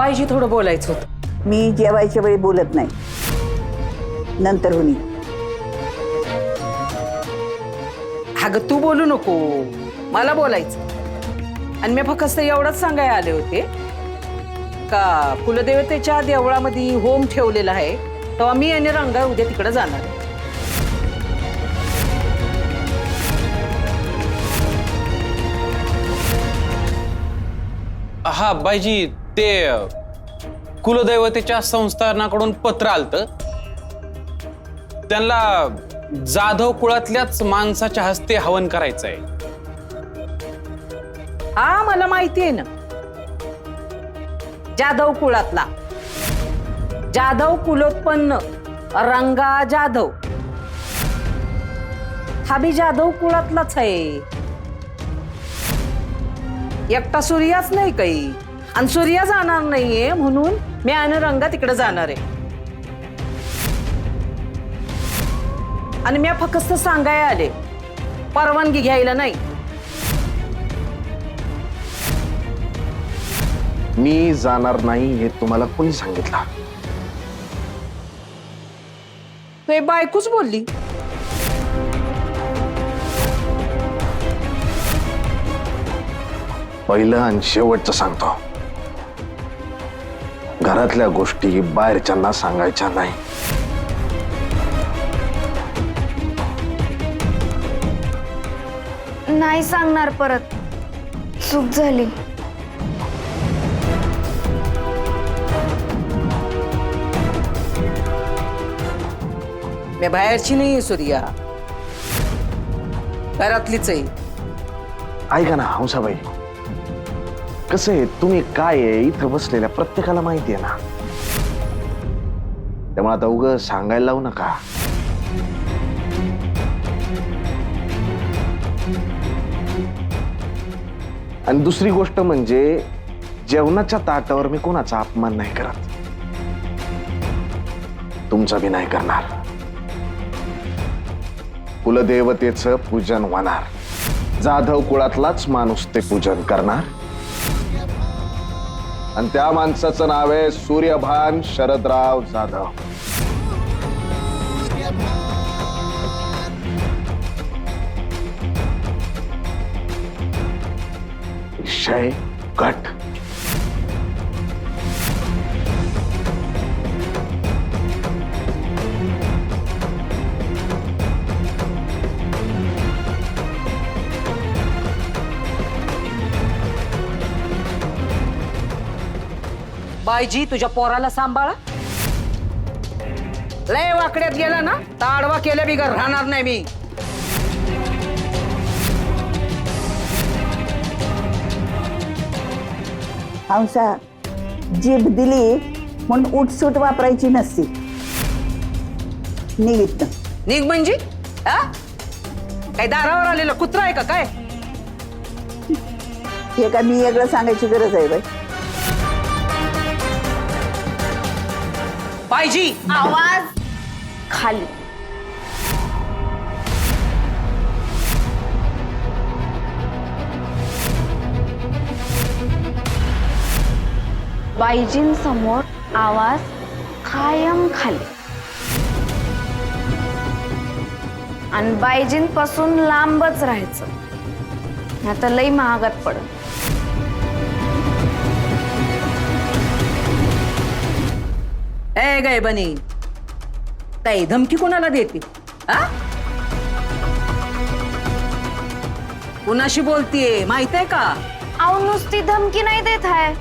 बाईजी थोडं बोलायचं होतं. मी जेवायच्या वेळी बोलत नाही, नंतर होणी. अगं तू बोलू नको, मला बोलायचं. आणि मी फक्त एवढंच सांगायला आले होते का कुलदेवतेच्या देवळामध्ये होम ठेवलेला आहे, तेव्हा मी आणि रंगा उद्या तिकडे जाणार आहे. हा बाईजी, ते कुलदैवतेच्या संस्थानाकडून पत्र आलतं. त्यांना जाधव कुळातल्याच माणसाच्या हस्ते हवन करायचंय. हा मला माहिती आहे ना, जाधव कुळातला जाधव कुलोत्पन्न रंगा जाधव हा बी जाधव कुळातलाच आहे. एकटा सूर्याच नाही काही, आणि सूर्या जाणार नाहीये म्हणून मी आणि रंगा तिकडे जाणार आहे. आणि मी फक्त सांगायला आले, परवानगी घ्यायला नाही. मी जाणार नाही हे तुम्हाला कोणी सांगितलं? ते बायकोच बोलली. पहिलं आणि शेवटचं सांगतो, घरातल्या गोष्टी बाहेरच्यांना सांगायच्या नाही. नाही सांगणार, परत चूक झाली. मी बाहेरची नाहीये सूर्या, घरातलीच आहे. ऐका ना हंसाबाई, कसं आहे, तुम्ही काय आहे इथं बसलेल्या प्रत्येकाला माहिती आहे ना. त्यामुळे आता उगाच सांगायला लावू नका. आणि दुसरी गोष्ट म्हणजे, जेवणाच्या ताटावर मी कोणाचा अपमान नाही करत, तुमचा बी नाही करणार. कुलदेवतेचं पूजन होणार, जाधव कुळातलाच माणूस ते पूजन करणार, आणि त्या माणसाचं नाव आहे सूर्यभान शरदराव जाधव. विषय घट. बाईजी तुझ्या पोराला सांभाळा. लय वाकड्यात गेला ना तर आडवा केल्या बिगर राहणार नाही मी. हंसा, जीभ दिली म्हणून उठसूट वापरायची नसती. निघित निघ म्हणजे हा? काय दारावर आलेला कुत्रा आहे का काय? हे का मी वेगळं सांगायची गरज आहे बाई? बाईजी आवाज खाली. बाईजींसमोर आवाज कायम खाली. आणि बाईजींपासून लांबच राहायचं, आता लई महागात पडत. ए गय बनी, ताई धमकी कोणाला देते? हा? कुणाशी बोलतीये माहित आहे का? अहो नुसती धमकी नाही देत आहे,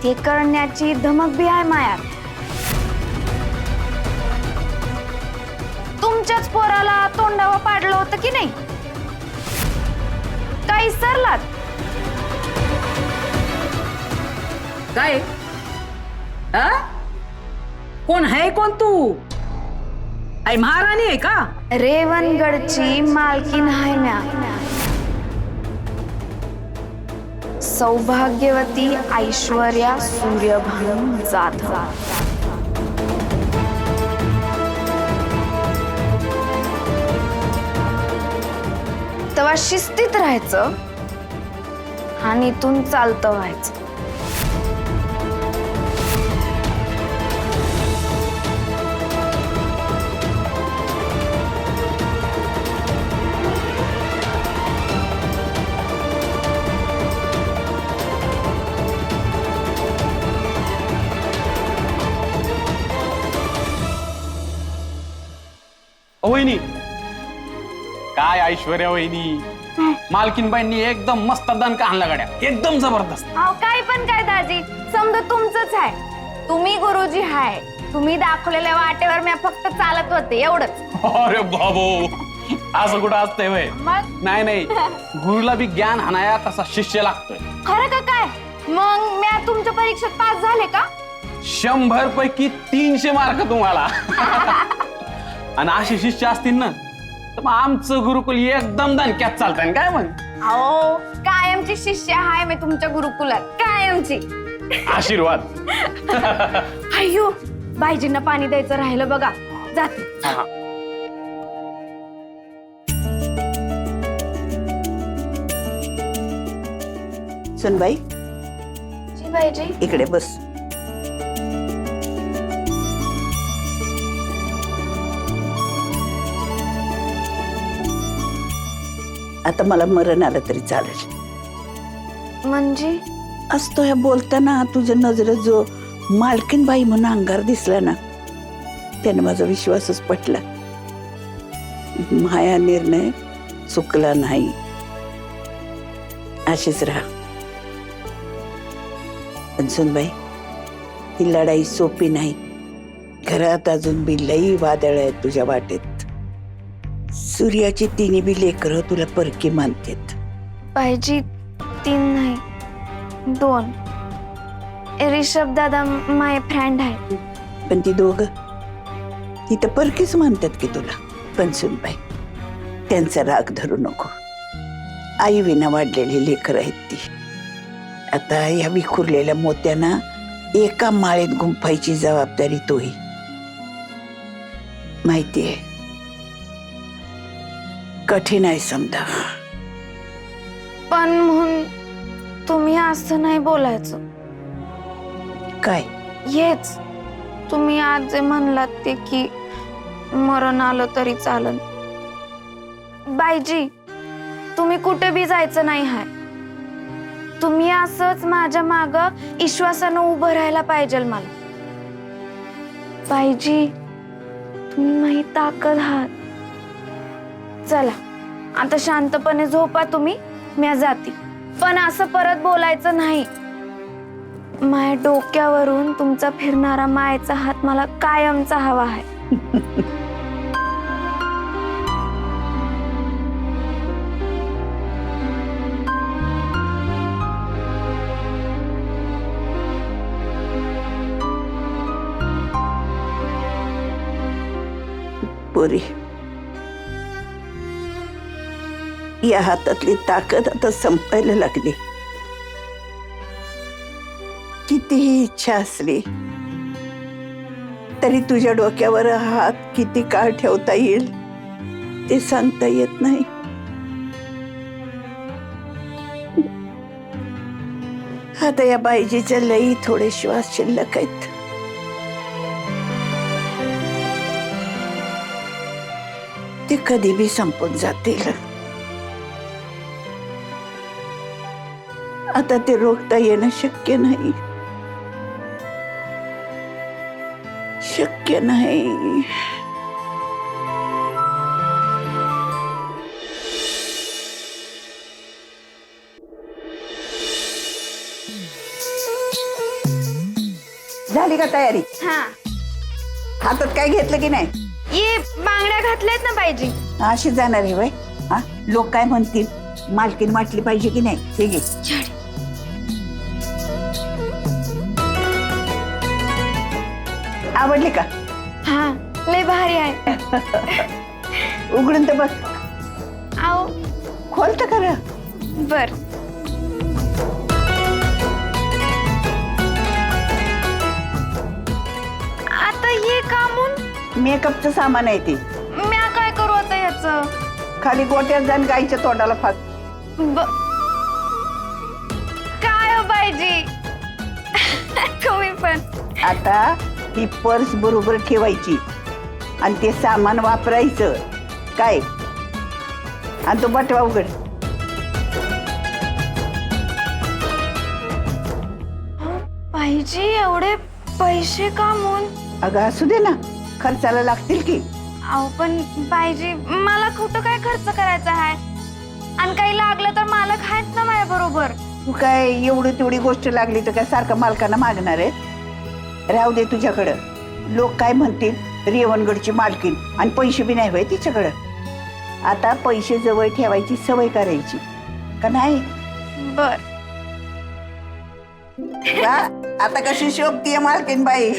ते करण्याची धमक बी आहे मायात. तुमच्याच पोराला तोंडावर पाडलं होतं की नाही? काही सरलात काय? हा? कोण आहे कोण तू? आई महाराणी आहे का? रेवणगडची मालकीन आहे म्या. सौभाग्यवती ऐश्वर्या सूर्यभान जाधव. तेव्हा शिस्तीत राहायचं आणि इथून चालतं व्हायचं. वहिनी काय ऐश्वर्या वहिनी, मालकीनबाईंनी एकदम मस्त दणका आणला गाड्या, एकदम जबरदस्त. अहो काय पण काय दाजी, समजा तुमचंच आहे. तुम्ही गुरुजी हाय, तुम्ही दाखवलेल्या वाटेवर मी फक्त चालत होते एवढंच. अरे बाबो, असं कुठं असतंय वय? मग नाही नाही, गुरुला बी ज्ञान हाणाया तसा शिष्य लागतोय. खरं का काय? मग मी तुमच्या परीक्षेत पास झाले का? 100 पैकी 300 मार्क तुम्हाला. आणि असे शिष्य असतील ना तर मग आमचं गुरुकुल एकदम दणक्यात चालतंय काय मग. अहो कायमची शिष्य हाय मी तुमच्या गुरुकुलात, कायमची. आशीर्वाद. अय्यो बाईजींना पाणी द्यायचं राहिलं बघा, जाते. हा. सुनबाई जी बाईजी. इकडे बस. आता मला मरण आलं तरी चालेल. म्हणजे असतो ह्या बोलताना तुझं नजरेत जो मालकीनबाई म्हणून अंगार दिसला ना, त्याने माझा विश्वासच पटला. माया निर्णय चुकला नाही. अशीच राहा. पण सुनबाई, ही लढाई सोपी नाही. घरात अजून बी लई वादळ आहेत तुझ्या वाटेत. सूर्याची तिन्ही बी लेकरं तुला परकी मानतेत. बाईजी 3 नाही 2. ऋषभ दादा माय फ्रेंड आहे. पण ती दोघं ती तर परकीच मानतात की तुला. पण सुनबाई, त्यांचा राग धरू नको. आई विना वाढलेली लेकरं आहेत ती. आता या विखुरलेल्या मोत्यांना एका माळेत गुंफायची जबाबदारी तोही. माहितीये कठीण आहे समजा. पण म्हणून तुम्ही असं नाही बोलायचं. काय हेच तुम्ही आज जे म्हणलात ते की मरण आलं तरी चालन. बाईजी तुम्ही कुठे बी जायचं नाही हाय. तुम्ही असंच माझ्या माग विश्वासानं उभं राहायला पाहिजे मला. बाईजी तुम्ही माझी ताकद आहात. चला आता शांतपणे झोपा तुम्ही, मी जाते. पण असं परत बोलायचं नाही. माझ्या डोक्यावरून तुमचा फिरणारा मायेचा हात मला कायमचा हवा आहे. पोरी, या हातातली ताकद आता संपायला लागली. कितीही इच्छा असली तरी तुझ्या डोक्यावर हात किती काळ ठेवता येईल ते सांगता येत नाही. आता या बाईजीच्या लई थोडे श्वास शिल्लक आहेत. ते कधी बी संपून जातील. आता ते रोखता येणं शक्य नाही. शक्य नाही. झाली का तयारी? हा हातात काय घेतलं की नाही? ये बांगड्या घातल्यात ना बाईजी. अशी जाणार आहे वय? हा, लोक काय म्हणतील? मालकीन वाटली पाहिजे की नाही? हे घे. आवडली का? हा लय भारी आहे. उघडून तर बघ. आओ खोल तर खरं. बर. आता ये कामून मेकअपचं सामान आहे ती. म्या काय करू आता याचं? खाली गोट्यात जाण गाईच्या तोंडाला फाक. काय हो बाईजी? तुम्ही पण. आता ही पर्स बरोबर ठेवायची आणि ते सामान वापरायचं. काय? आणि तो बटवा उघड. बाईजी एवढे पैसे कामून? अगं असू दे ना, खर्चाला लागतील की. अहो पण पाहिजे मला कुठं काय खर्च करायचा आहे आणि काही लागलं तर मालक आहेत ना माझ्या बरोबर. तू काय एवढी तेवढी गोष्ट लागली तर काय सारखं मालकांना मागणार आहे? राहू दे तुझ्याकडं. लोक काय म्हणतील, रेवणगडची मालकीन आणि पैसे बी नाही होय तिच्याकडं. आता पैसे जवळ ठेवायची सवय करायची का नाही? बर. वा, आता कशी शोभतीये मालकीन बाई.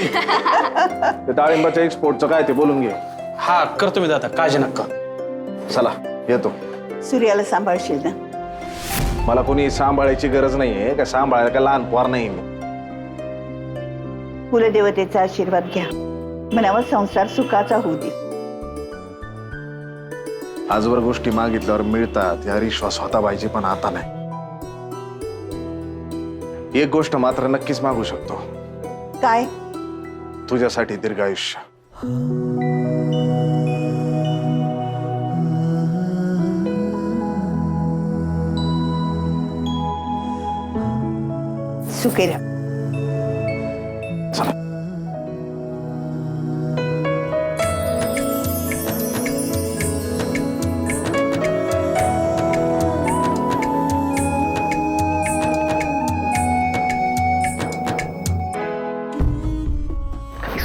ते डाळिंबाच्या एक्सपोर्टचं काय ते बोलून घे. हा करतो मी दादा, काळजी नका. चला येतो. सूर्याला सांभाळशील ना? मला कोणी सांभाळायची गरज नाहीये, का सांभाळायला का लहान पोर नाही मी. कुलदेवतेचा आशीर्वाद घ्या, म्हणावा संसार सुखाचा होऊ दे. आजवर गोष्टी मागितल्यावर मिळतात यावर विश्वास होता पाहिजे, पण आता नाही. एक गोष्ट मात्र नक्कीच मागू शकतो, काय? तुझ्यासाठी दीर्घ आयुष्य. सुखी राहा. चला.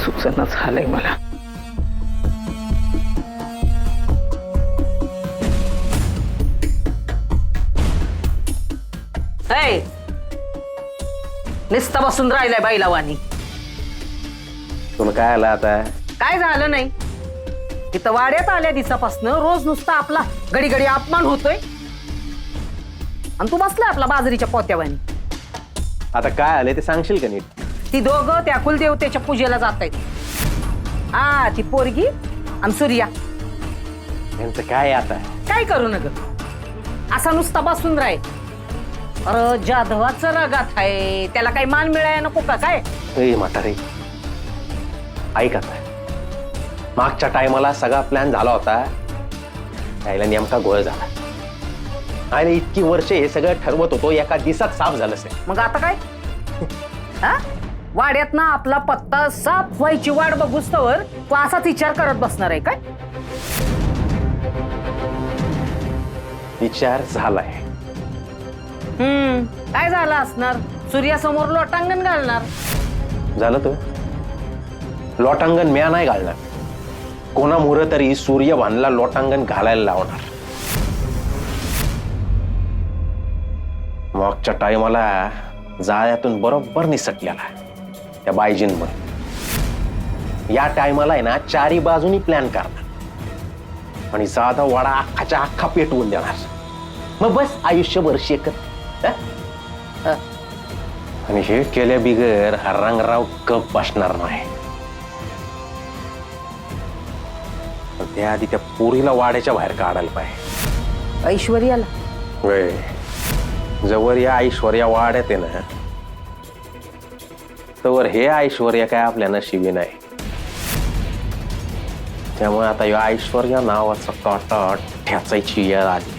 सुचना झालंय मला. नुसतं बसून राहिलाय बाईलावानी. तुला काय आलं आता? काय झालं नाही, इथं वाड्यात आल्या दिवसापासनं रोज नुसता आपला घडी घडी अपमान होतोय आणि तू बसलाय आपला बाजरीच्या पोत्यावानी. आता काय आले ते सांगशील का नीट? ती दोघं त्या कुलदेवतेच्या पूजेला जात आहेत. हा, ती पोरगी आणि सूर्या. यांचं काय आता? काय करू नग, असा नुसता बसून राय. अरे जाधवाचं रगात आहे, त्याला काही मान मिळाय नको का काय? ए म्हातारे, ऐक आता. मागच्या टायमाला सगळा प्लॅन झाला होता, त्याला नेमका घोळ झाला आणि इतकी वर्ष हे सगळं ठरवत होतो, एका दिवसात साफ झालं असेल. मग आता काय? हा, वाड्यात ना आपला पत्ता साफ व्हायची वाट बघूस तवर तू असाच विचार करत बसणार आहे काय? विचार झालाय. काय झालं असणार? सूर्यासमोर लोटांगण घालणार. झालं तर लोटांगण म्या नाही घालणार, कोणामुळं तरी सूर्यभानला लोटांगण घालायला लावणार. मागच्या टायमाला जाळ्यातून बरोबर निसटलेला त्या बायजींमुळे. या टायमाला आहे ना चारी बाजूनी प्लॅन करणार आणि जादा वाडा अख्खाच्या अख्खा पेटवून देणार. मग बस आयुष्यभर शेकत. आणि हे केल्या बिगर हा रंगराव गप बसणार नाही. त्याआधी त्या पोरीला वाड्याच्या बाहेर काढायला पाहिजे. ऐश्वर्याला वय जवळ या ऐश्वर्या वाड्यात आहे ना, तवर हे ऐश्वर्या काय आपल्या नशिबी नाही. त्यामुळे आता या ऐश्वर्या नावाचा काटा ठ्याचायची वेळ आली.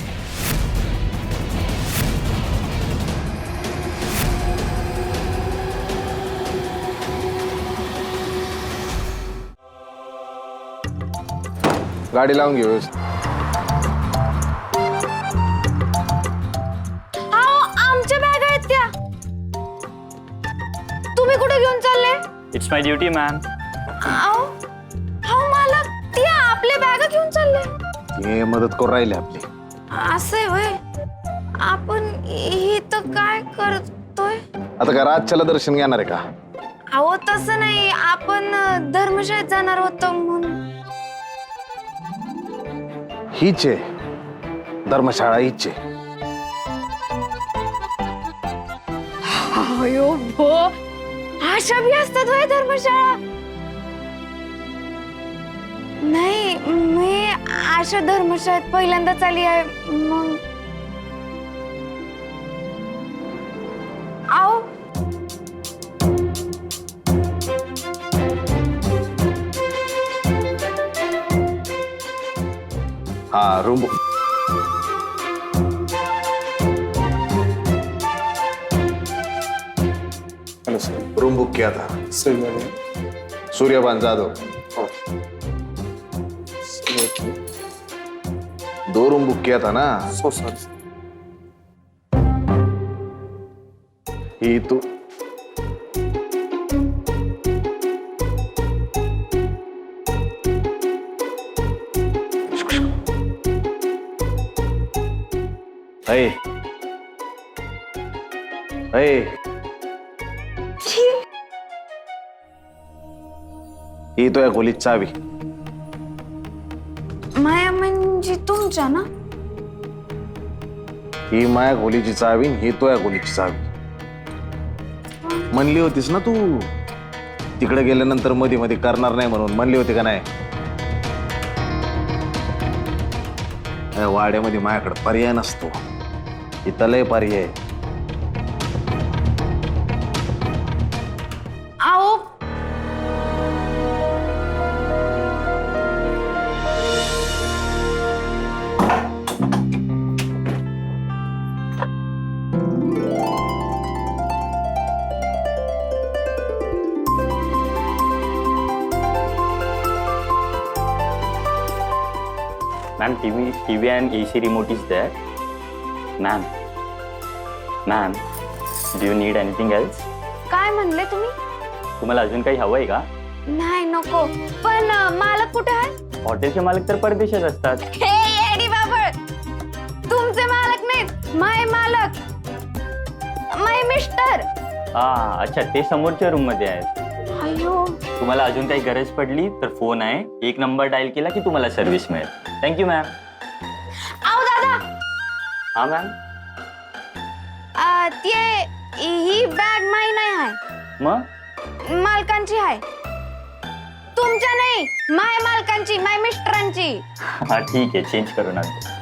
गाडी लावून घेऊ. आमच्या बॅग आहेत त्या. तुम्ही कुठे घेऊन चालले? It's my duty man. मला त्या आपल्या बॅग घेऊन चालले. हे मदत करून राहिले आपली. असं आहे होय. आपण इथं काय करतोय? आता काय रातच्याला दर्शन घेणार आहे का? अहो तसं नाही, आपण धर्मशाळेत जाणार होतो म्हणून. हीच आहे धर्मशाळा, हीच आहे. अयो भो, अशा बी असतात होय धर्मशाळा? नाही, मी अशा धर्मशाळेत पहिल्यांदाच आली आहे. मग आओ हा रूम रूम बुक किया था सूर्यभान जाधव. दो रूम बुक किया था ना। So sorry. ये तो अय अय ही तो आहे खोलीत चावी। माया म्हणजे तुमच्या ना? ही माया खोलीची चावी ही तो आहे खोलीची चावी। म्हणली होतीस ना तू तिकडे गेल्यानंतर मध्ये मध्ये करणार नाही म्हणून, म्हणली होती का नाही? या वाड्यामध्ये माझ्याकडे पर्याय नसतो, इथं लय पर्याय आहे। आओ Ma'am, TV and AC remote is there. Ma'am, do you need anything else? काय म्हणले तुम्ही? तुम्हाला अजून काही हवंय का? नाही नको, पण मालक कुठे आहे? हॉटेलचे मालक तर परदेशात असतात. हे येडी बाबळ, तुमचे मालक नाहीत, माय मालक, माय मिस्टर. हा अच्छा, ते समोरच्या रूम मध्ये आहेत. अयो तुम्हाला अजून काही गरज पडली तर फोन आहे, 1 नंबर डायल केला की तुम्हाला सर्व्हिस मिळेल. Thank you ma'am. आओ दादा, हा मॅम. ही बॅग माई नाही आहे, मग मालकांची आहे. तुमच्या नाही, माय मालकांची, माय मिस्टरांची. हा ठीक आहे, चेंज करून आणतो.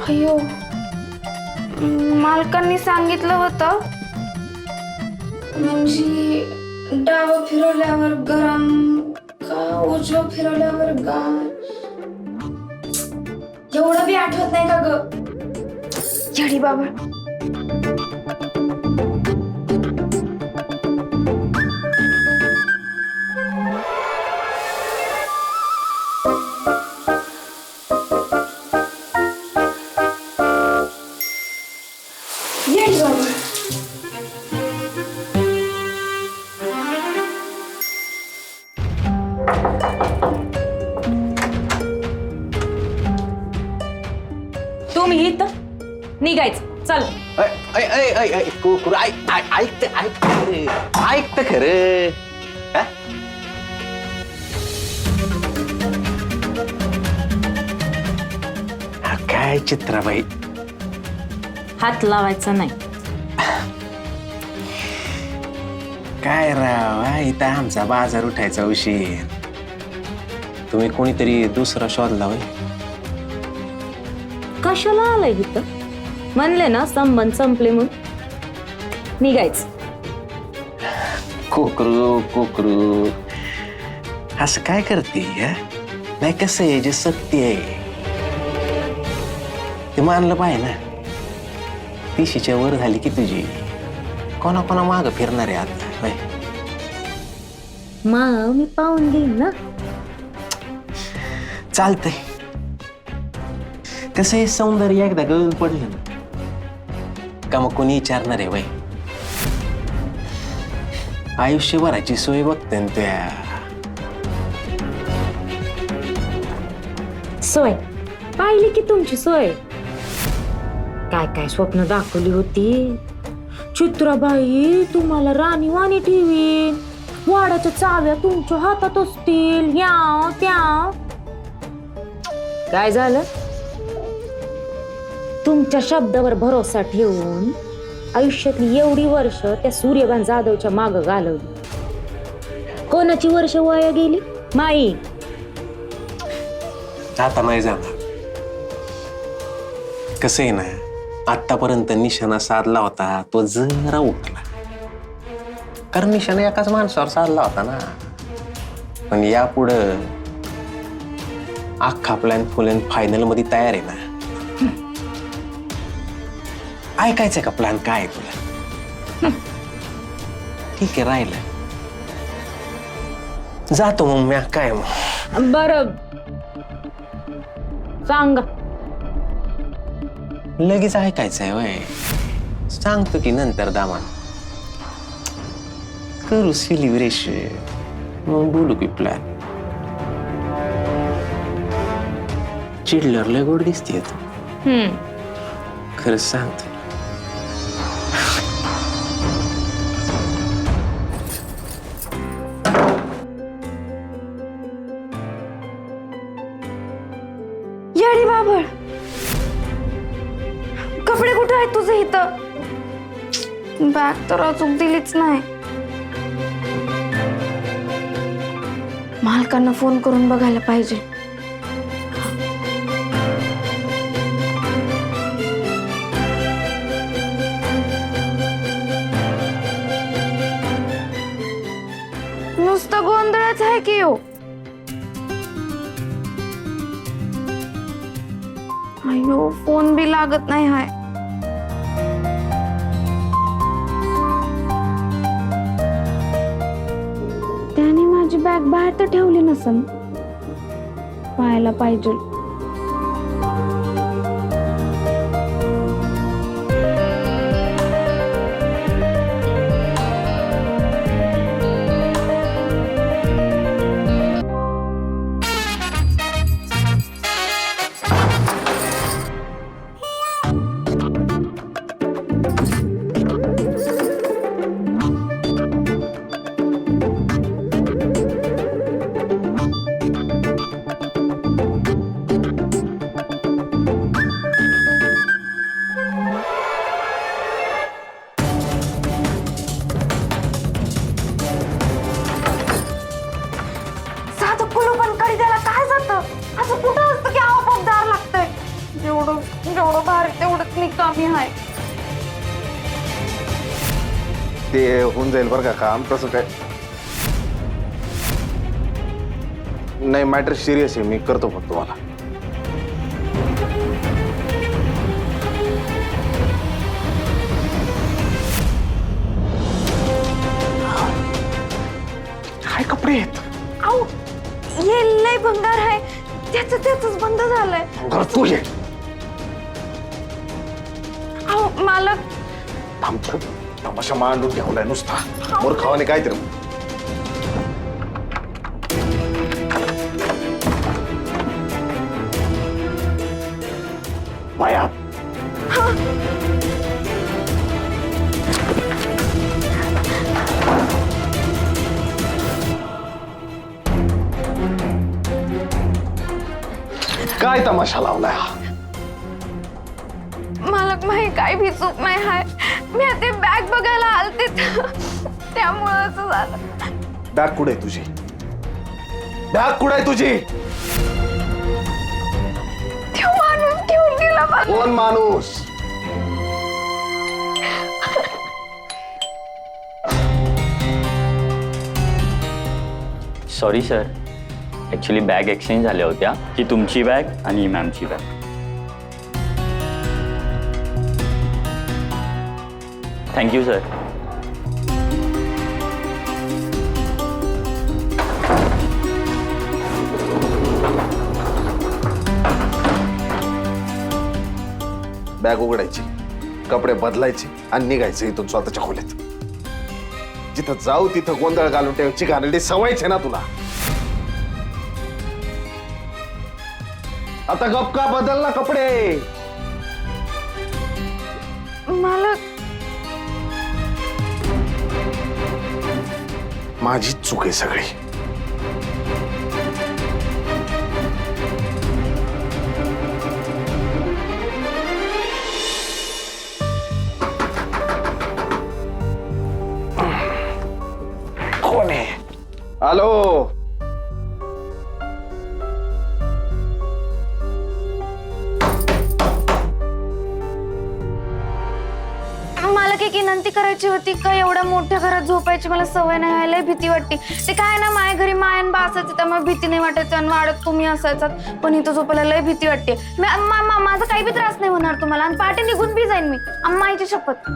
अयो, मालकांनी सांगितलं होतं म्हणजे डावं फिरवल्यावर गरम का उजवं फिरवल्यावर गार. एवढं बी आठवत नाही का ग येडी बाबा. येडी बाबा. तुम्ही इथं निघायचं, चल. ऐकत खरं. हा? हा, काय चित्राबाई, हात लावायचा नाही. काय राव, हा, इथं आमचा बाजार उठायचा उशीर. तुम्ही कोणीतरी दुसरा शोधला होय? कशाला आलाय इथं? म्हणले ना संबंध संपले म्हणून निघायचं. कोकरू कोकरू असं काय करते? हा? नाही, कसं आहे, जे सत्य आहे ते मानलं पाहिजे ना. तिशीच्या वर झाली की तुझी, कोणा कोणा माग फिरणार आहे आता? होय? मग मी पाहून घेईन ना. चालतंय. कसं आहे, सौंदर्य एकदा गळून पडलं ना का मग कोणी विचारणार आहे? वय आयुष्यभराची सोय बघते ना त्या. सोय पाहिली की तुमची सोय. काय काय स्वप्न दाखवली होती. चित्राबाई तुम्हाला राणी वाणी ठेवीन, वाडाच्या चाव्या तुमच्या हातात असतील ह्या त्या. काय झालं? तुमच्या शब्दावर भरोसा ठेवून आयुष्यातली एवढी वर्ष त्या सूर्यकांत जाधवच्या माग घालवली. कोणाची वर्ष वाया गेली? माई. आता नाही जाणार. कसं आहे ना, आतापर्यंत निशाणा साधला होता तो जरा उठला, कारण निशाणा एकाच माणसावर साधला होता ना. पण यापुढं अख्खा प्लॅन फुल अँड फायनल मध्ये तयार आहे ना. ऐकायचंय का प्लॅन काय आहे तुला? ठीक आहे, राहिलं जातो मग मी. काय मग बरं सांगा. लगेच ऐकायचंय वय? सांगतो की नंतर दामान. करू सेलिब्रेशन, मग बोलू की प्लॅन. चिडल्यावर लय गोड दिसते तू. खरंच सांगतो. येडी बाबळ, कपडे कुठे आहेत तुझे इथं? बॅग तर अचूक दिलीच नाही. मालकांना फोन करून बघायला पाहिजे. नुसतं गोंधळच आहे की हो. अयो, फोन बी लागत नाही हाय. त्याने माझी बॅग बाहेर तर ठेवली नसन. पाहायला पाहिजे. साधं कुलूपण कडी द्यायला काय जातं? असं कुठं असतं की आपोआप दार लागतंय? जेवढं भारी तेवढंच निकामी आहे. ते होऊन जाईल बरं का काम. तसं काय नाही, मॅटर सिरियस आहे. मी करतो फक्त मला. काय कपडे आहेत? आऊ, हे लय भंगार आहे. त्याच बंद झालंय. तू ये. आऊ मालक, थांबतो. तमाशा मांडून ठेवलाय नुसता. मूर्खावाने काहीतरी. माया, काय तमाशा लावलाय हा? मालक, माही काही भी चूक नाही हाय. मी ते बॅग बघायला आलते त्यामुळे असं झालं. बॅग कुठे आहे तुझी? बॅग कुठे आहे तुझी? तो माणूस घेऊन गेला मला. कोण माणूस? Sorry sir, actually bag exchange झाल्या होत्या. ही तुमची बॅग आणि ही मॅमची बॅग. Thank you sir. बॅग उघडायची, कपडे बदलायचे आणि निघायचं इथून स्वतःच्या खोलीत. जिथं जाऊ तिथं गोंधळ घालून ठेवायची घालडी सवयच आहे ना तुला. आता गपका बदल ना कपडे. मालक, माझीच चूक आहे सगळी. कोण आहे? हॅलो. मला काही विनंती करायची होती का एवढ्या मोठ्या घरात झोपायची मला सवय नाही आहे, लय भीती वाटते. ते काय ना माझ्या घरी मायन बा असायचं त्यामुळे भीती नाही वाटायचं आणि वाढत तुम्ही असायचात, पण इथं झोपायला लय भीती वाटते. माझा काही बी त्रास नाही होणार तुम्हाला आणि पाठी निघून बी जाईन मी, माईची शपथ.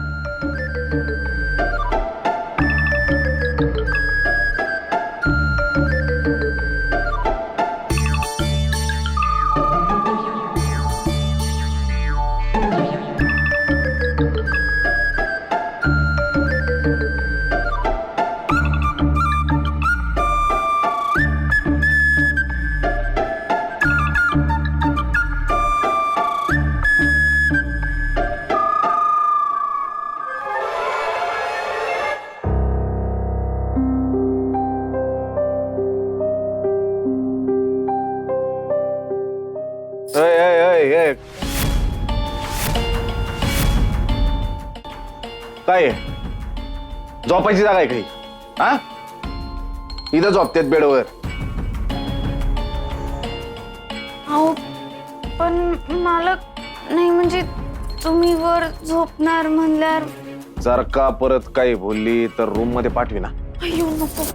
काय आहे? झोपायची जागा आहे काही? हा, इथं झोपतेत बेडवर. अहो पण मला नाही, म्हणजे तुम्ही वर झोपणार म्हणल्यावर. जर का परत काही बोलली तर रूम मध्ये पाठवी ना. अयो नको.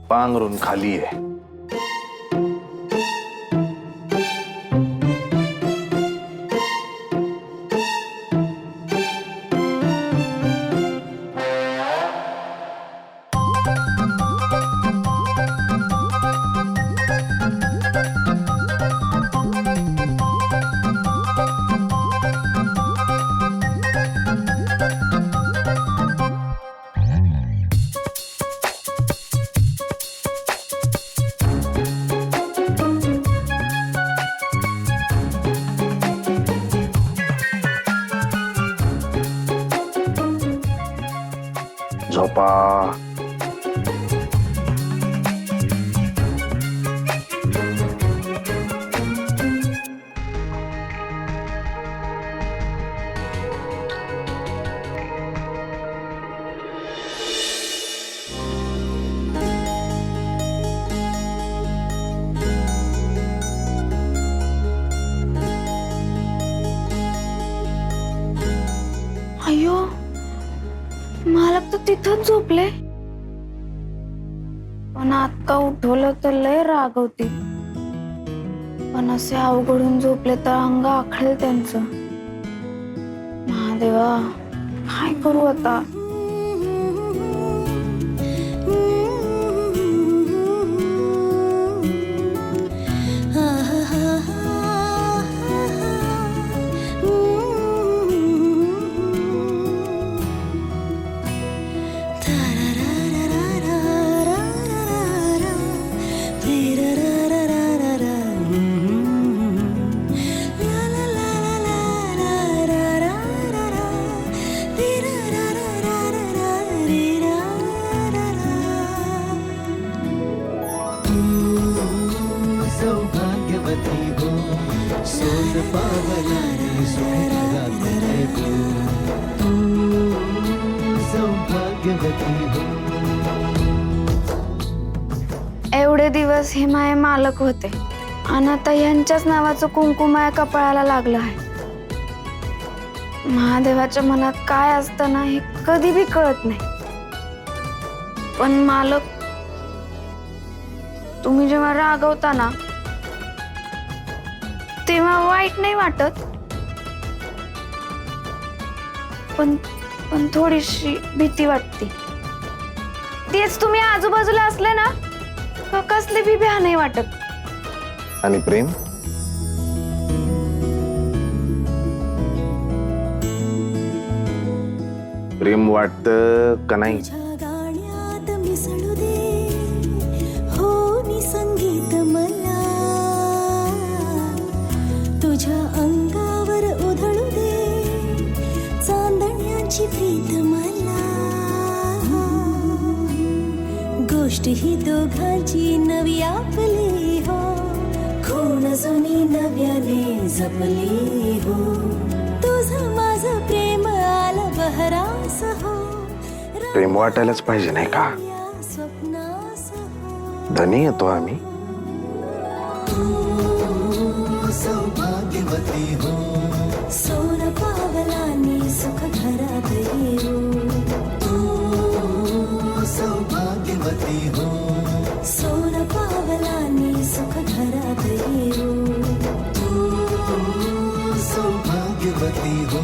पांघरून खाली आहे. झोपा. अयो मालक तर तिथंच झोपले, पण आता उठवलं तर लय रागवतील. पण असे अवघडून झोपले तर अंग आखळेल त्यांचं. महादेवा काय करू आता. दिवस हे माये मालक होते आणि आता यांच्याच नावाचं कुंकुम माया कपाळाला लागलं आहे. महादेवाच्या मनात काय असतं ना हे कधी बी कळत नाही. पण मालक, तुम्ही जेव्हा रागवता ना तेव्हा वाईट नाही वाटत, पण पण थोडीशी भीती वाटते. तेच तुम्ही आजूबाजूला असले ना का कसली बी भ्या नाही वाटत. आणि प्रेम प्रेम वाटतं का नाही? गाण्यात मिसळू दे हो नि संगीत मला, तुझ्या अंगावर उधळू दे चांदण्याची प्रीत मला. गोष्ट ही दोघांची नवी आपली हो, खूण जुनी नव्याने जपली हो. तुझं माझं प्रेम आलं बहरास हो, प्रेम वाटायलाच पाहिजे नाही का? स्वप्नास हो. धनी येतो आम्ही. सौभाग्यवती हो, सोन पावलांनी सुख घरात येऊ. सौभाग्यवती हो, सोन पावलांनी सुख घरात येऊ. सौभाग्यवती हो.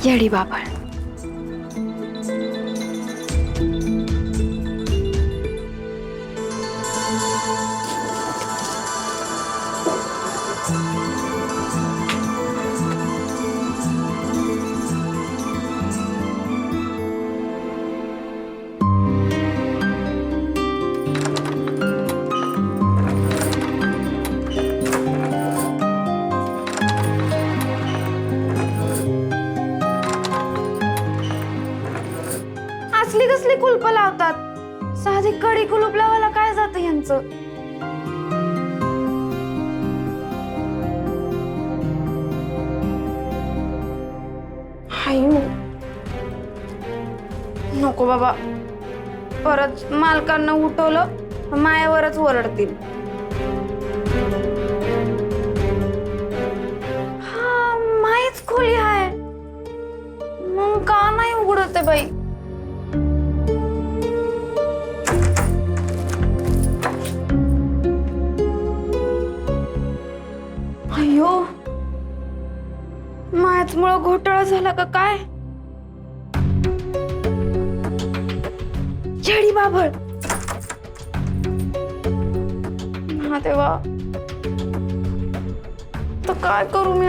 येडी बाबळ. असली कसली कुलप लावतात, साधी कडी कुलूप लावायला काय जातं यांचं. हायू नको बाबा, परत मालकांना उठवलं मायावरच ओरडतील. हा माहीच खोली आहे मग का नाही उघडते बाई. अयो मायाचमुळं घोटाळा झाला का काय. येडी बाबळ. महादेवा तर काय करू मी.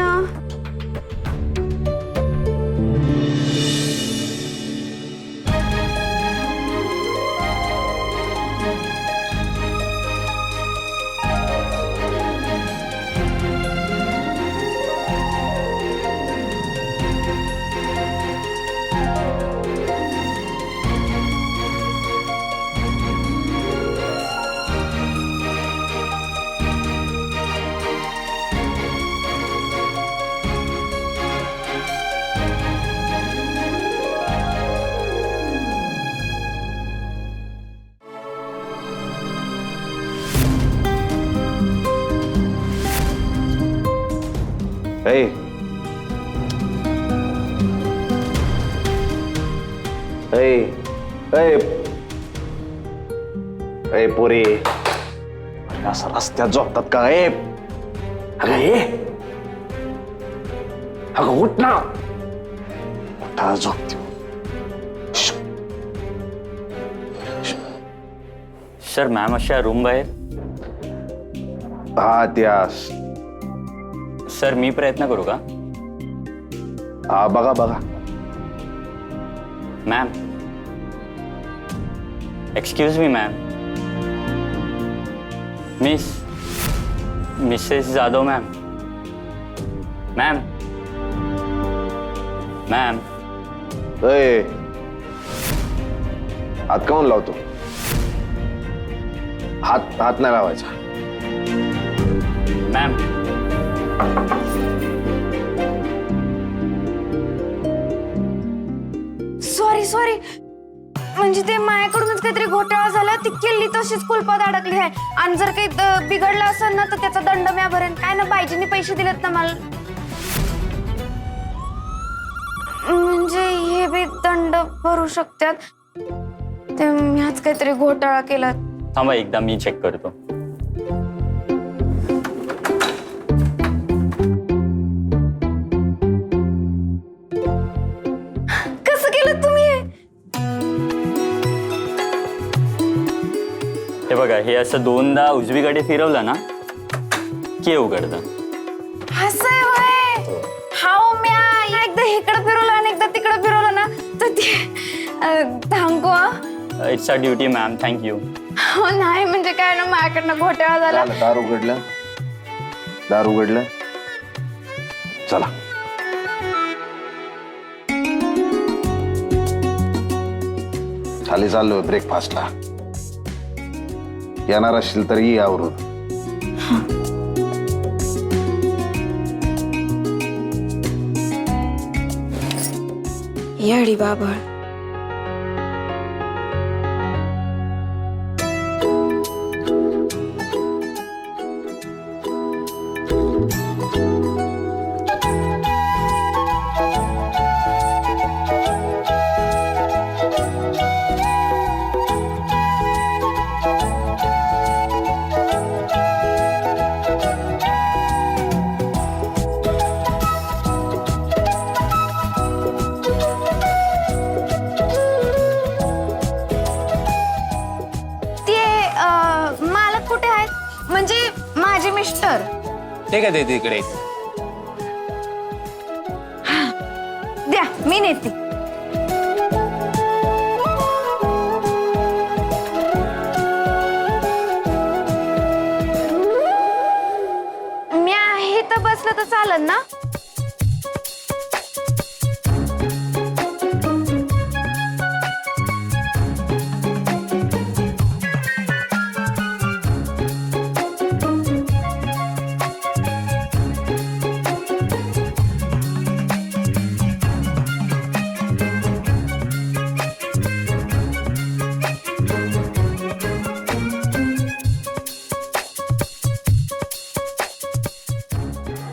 ए ए ए ए पोरी, असं रस्त्यात झोपतात का? ए अगं ये, अगं उठ ना. उठा, झोपते. सर मॅम अशा रूम बाहेर. हा त्यास. सर मी प्रयत्न करू का? हा बघा बघा. Ma'am excuse me ma'am. Mrs Jadhav ma'am. Ma'am. ए हात काऊन लावतो? हात हात नाही लावायचा. मॅम, सॉरी म्हणजे ते माझ्याकडूनच काहीतरी घोटाळा झाला, ती किल्ली तशीच कुलपात अडकली आहे. आणि जर काही बिघडलं असेल ना तर त्याचा दंड म्या भरेन. काय ना, बायजीने पैसे दिलेत ना मला, म्हणजे हे बी दंड भरू शकतात. ते मीच काहीतरी घोटाळा केला. थांबा एकदा मी चेक करतो. कसं केलं तुम्ही हे? हे बघा, हे असं 2दा उजवीकडे फिरवलं ना की उघडतं. असं आहे होय? हाव, म्या एकदा इकडे फिरवलं आणि एकदा तिकडे फिरवलं ना तर ते थांबको. It's a duty ma'am, thank you. हो नाही म्हणजे काय ना, माझ्याकडनं घोटाळा झाला. दार उघडलं, दार उघडलं. चला. खाली चाललोय ब्रेकफास्टला. येणार असशील तर ये आवरून. येडी बाबा. मालक कुठे आहेत? म्हणजे माझे मिस्टर. ते काय ते तिकडे. द्या, मी नेते. मी आहे तर बसलं तर चालेल ना?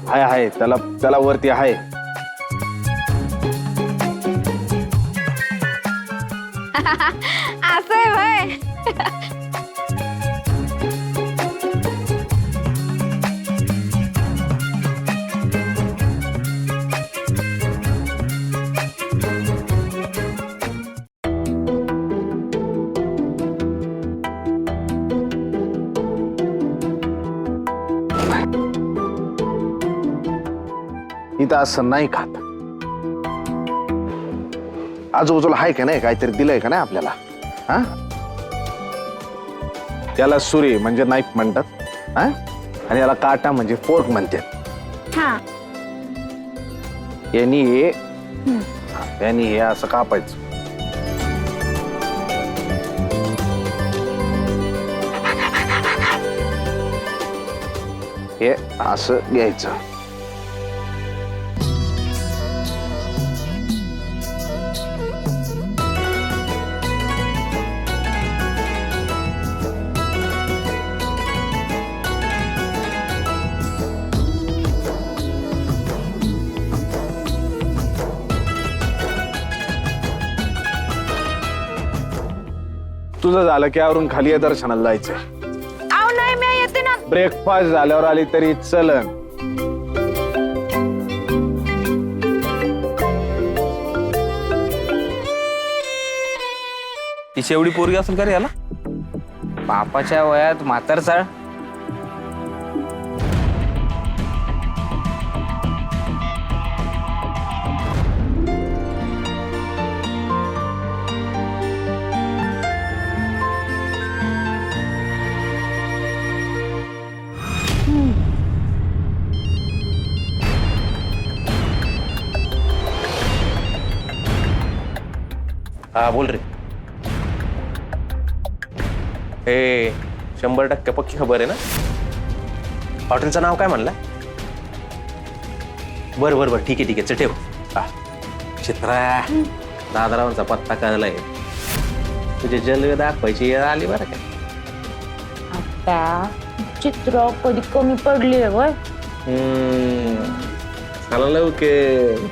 हाय त्याला वरती आहे. असं आहे होय? इथं असं नाही खात. आजूबाजूला आहे का नाही काहीतरी दिलंय का नाही आपल्याला? हा, त्याला सुरी म्हणजे नाईफ म्हणतात. हा, आणि याला काटा म्हणजे फोर्क म्हणतात. हा, यांनी हे असं कापायचं. हे असं घ्यायचं. तुझं झालं की आवरून खाली ये, दर्शनाला जायचंय. आव नाही, मी येते ना. ब्रेकफास्ट झाल्यावर आली तरी चलन. तिची एवढी पोरगी असेल का रे याला? बापाच्या वयात म्हातारचाळ. हा बोल रे. हे 100% पक्की खबर आहे ना? हॉटेलचं नाव काय म्हणलं? बरं बरं बरं, ठीक आहे चल ठेव. चित्रा, दादारावांचा पत्ता कळलाय. तुझे जलवे दाखवायची वेळ आली बरं का. आता चित्र कधी कमी पडली वय. झालं लवकर.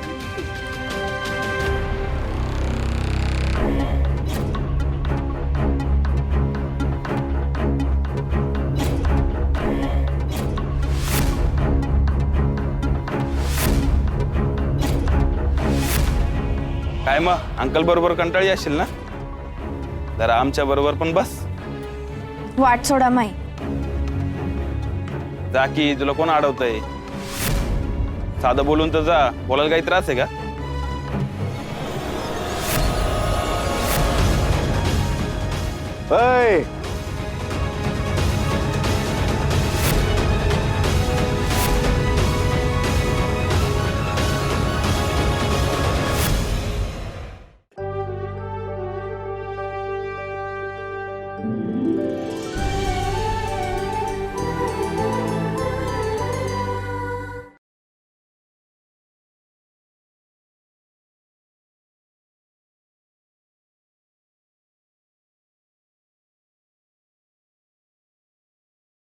काय मग अंकल बरोबर कंटाळी असेल ना? जरा आमच्या बरोबर पण बस. वाट सोडा माई. जा की, तुला कोण अडवतंय? साधं बोलून तर जा. बोलायला काही त्रास आहे का? अय